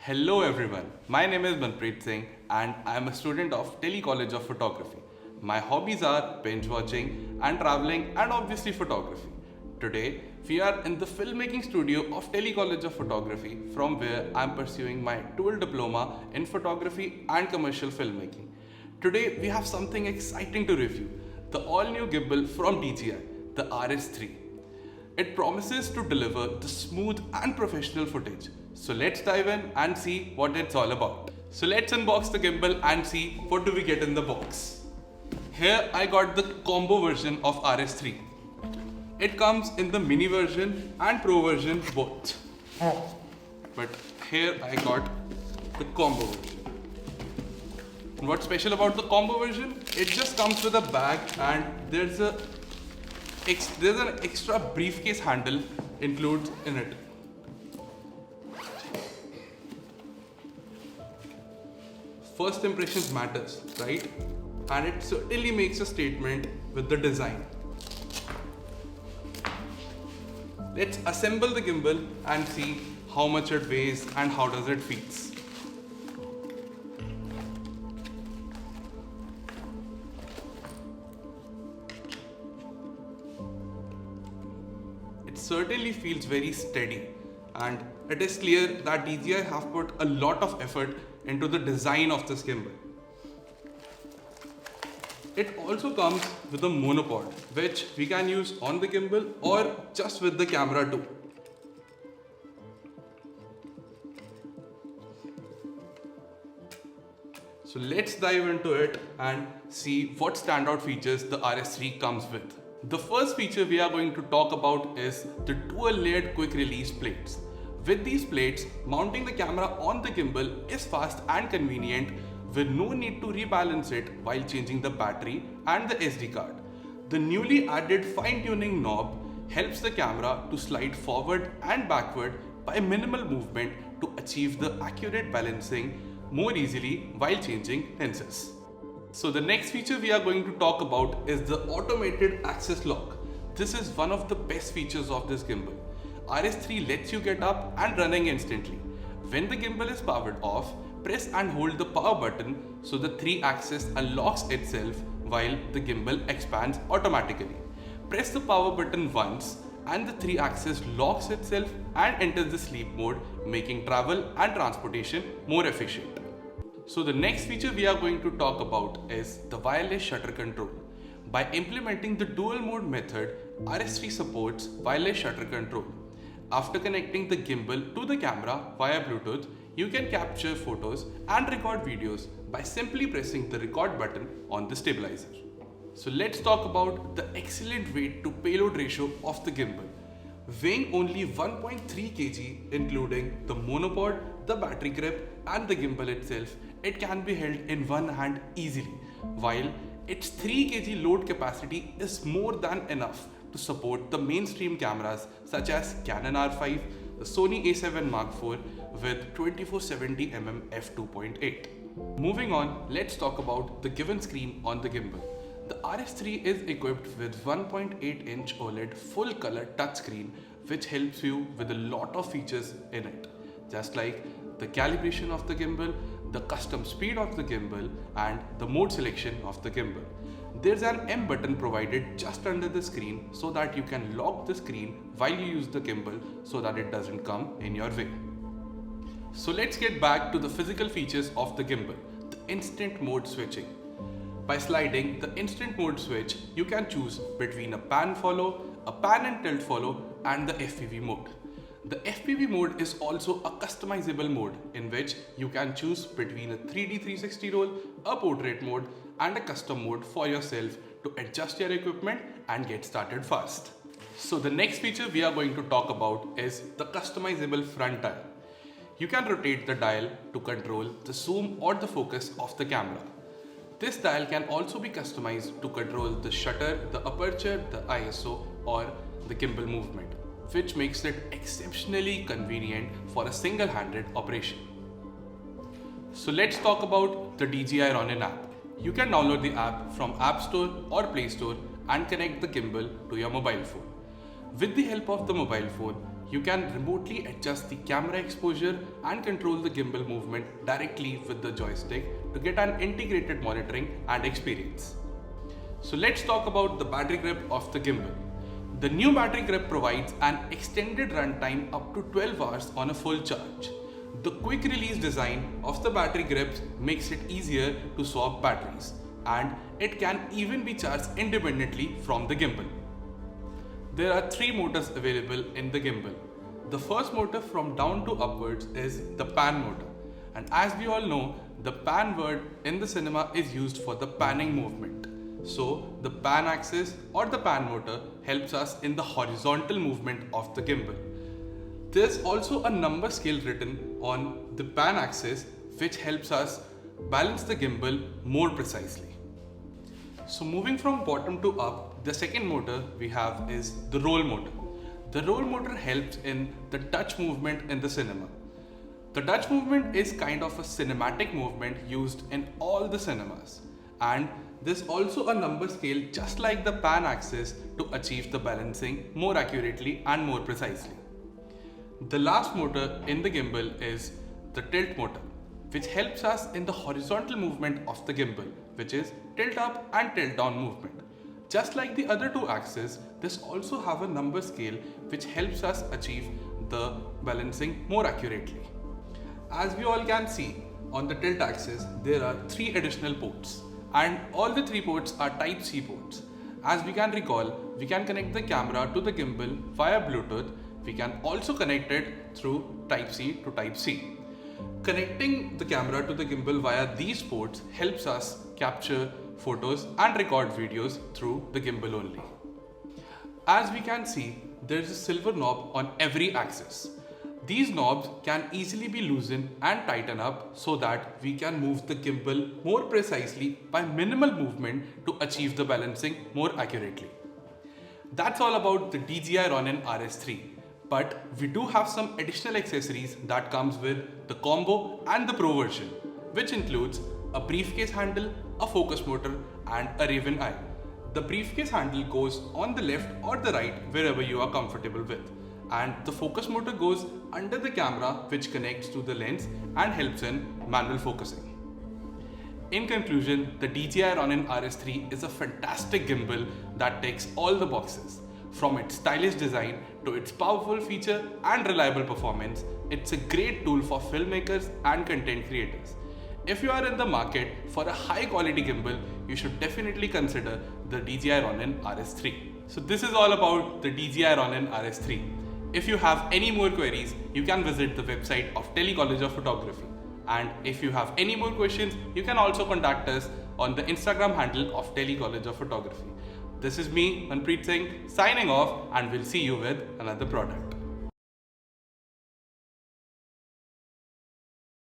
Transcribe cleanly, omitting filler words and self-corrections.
Hello everyone, my name is Manpreet Singh and I am a student of Delhi College of Photography. My hobbies are binge watching and traveling and obviously photography. Today, we are in the filmmaking studio of Delhi College of Photography from where I am pursuing my dual diploma in photography and commercial filmmaking. Today, we have something exciting to review, the all-new gimbal from DJI, the RS3. It promises to deliver the smooth and professional footage. So let's dive in and see what it's all about. So let's unbox the gimbal and see what do we get in the box. Here I got the combo version of RS3. It comes in the mini version and pro version both. But here I got the combo version. And what's special about the combo version? It just comes with a bag and there's an extra briefcase handle included in it. First impressions matters, right? And it certainly makes a statement with the design. Let's assemble the gimbal and see how much it weighs and how does it feels. It certainly feels very steady, and it is clear that DJI have put a lot of effort into the design of this gimbal. It also comes with a monopod, which we can use on the gimbal or just with the camera too. So let's dive into it and see what standout features the RS3 comes with. The first feature we are going to talk about is the dual layered quick release plates. With these plates, mounting the camera on the gimbal is fast and convenient with no need to rebalance it while changing the battery and the SD card. The newly added fine-tuning knob helps the camera to slide forward and backward by minimal movement to achieve the accurate balancing more easily while changing lenses. So the next feature we are going to talk about is the automated access lock. This is one of the best features of this gimbal. RS3 lets you get up and running instantly. When the gimbal is powered off, press and hold the power button so the 3-axis unlocks itself while the gimbal expands automatically. Press the power button once and the 3-axis locks itself and enters the sleep mode, making travel and transportation more efficient. So the next feature we are going to talk about is the wireless shutter control. By implementing the dual mode method, RS3 supports wireless shutter control. After connecting the gimbal to the camera via Bluetooth, you can capture photos and record videos by simply pressing the record button on the stabilizer. So let's talk about the excellent weight to payload ratio of the gimbal. Weighing only 1.3 kg, including the monopod, the battery grip and the gimbal itself, it can be held in one hand easily, while its 3 kg load capacity is more than enough to support the mainstream cameras such as Canon R5, the Sony A7 Mark IV with 2470mm f2.8. Moving on, let's talk about the given screen on the gimbal. The RS3 is equipped with 1.8-inch OLED full-color touchscreen which helps you with a lot of features in it, just like the calibration of the gimbal, the custom speed of the gimbal and the mode selection of the gimbal. There's an M button provided just under the screen so that you can lock the screen while you use the gimbal so that it doesn't come in your way. So let's get back to the physical features of the gimbal, the instant mode switching. By sliding the instant mode switch, you can choose between a pan follow, a pan and tilt follow and the FPV mode. The FPV mode is also a customizable mode in which you can choose between a 3D 360 roll, a portrait mode and a custom mode for yourself to adjust your equipment and get started fast. So the next feature we are going to talk about is the customizable front dial. You can rotate the dial to control the zoom or the focus of the camera. This dial can also be customized to control the shutter, the aperture, the ISO or the gimbal movement, which makes it exceptionally convenient for a single-handed operation. So let's talk about the DJI Ronin app. You can download the app from App Store or Play Store and connect the gimbal to your mobile phone. With the help of the mobile phone, you can remotely adjust the camera exposure and control the gimbal movement directly with the joystick to get an integrated monitoring and experience. So let's talk about the battery grip of the gimbal. The new battery grip provides an extended runtime up to 12 hours on a full charge. The quick release design of the battery grips makes it easier to swap batteries, and it can even be charged independently from the gimbal. There are 3 motors available in the gimbal. The first motor from down to upwards is the pan motor, and as we all know, the pan word in the cinema is used for the panning movement. So the pan axis or the pan motor helps us in the horizontal movement of the gimbal. There's also a number scale written on the pan axis which helps us balance the gimbal more precisely. So moving from bottom to up, the second motor we have is the roll motor. The roll motor helps in the touch movement in the cinema. The touch movement is kind of a cinematic movement used in all the cinemas, and there's also a number scale just like the pan axis to achieve the balancing more accurately and more precisely. The last motor in the gimbal is the tilt motor, which helps us in the horizontal movement of the gimbal, which is tilt up and tilt down movement. Just like the other 2 axes, this also have a number scale which helps us achieve the balancing more accurately. As we all can see, on the tilt axis, there are 3 additional ports, and all the 3 ports are Type-C ports. As we can recall, we can connect the camera to the gimbal via Bluetooth. We can also connect it through Type-C to Type-C. Connecting the camera to the gimbal via these ports helps us capture photos and record videos through the gimbal only. As we can see, there is a silver knob on every axis. These knobs can easily be loosened and tightened up so that we can move the gimbal more precisely by minimal movement to achieve the balancing more accurately. That's all about the DJI Ronin RS3. But we do have some additional accessories that comes with the combo and the Pro version, which includes a briefcase handle, a focus motor, and a Raven eye. The briefcase handle goes on the left or the right wherever you are comfortable with, and the focus motor goes under the camera, which connects to the lens and helps in manual focusing. In conclusion, the DJI Ronin RS3 is a fantastic gimbal that ticks all the boxes. From its stylish design to its powerful feature and reliable performance, it's a great tool for filmmakers and content creators. If you are in the market for a high quality gimbal, you should definitely consider the DJI Ronin RS3. So this is all about the DJI Ronin RS3. If you have any more queries, you can visit the website of Delhi College of Photography. And if you have any more questions, you can also contact us on the Instagram handle of Delhi College of Photography. This is me, Manpreet Singh, signing off, and we'll see you with another product.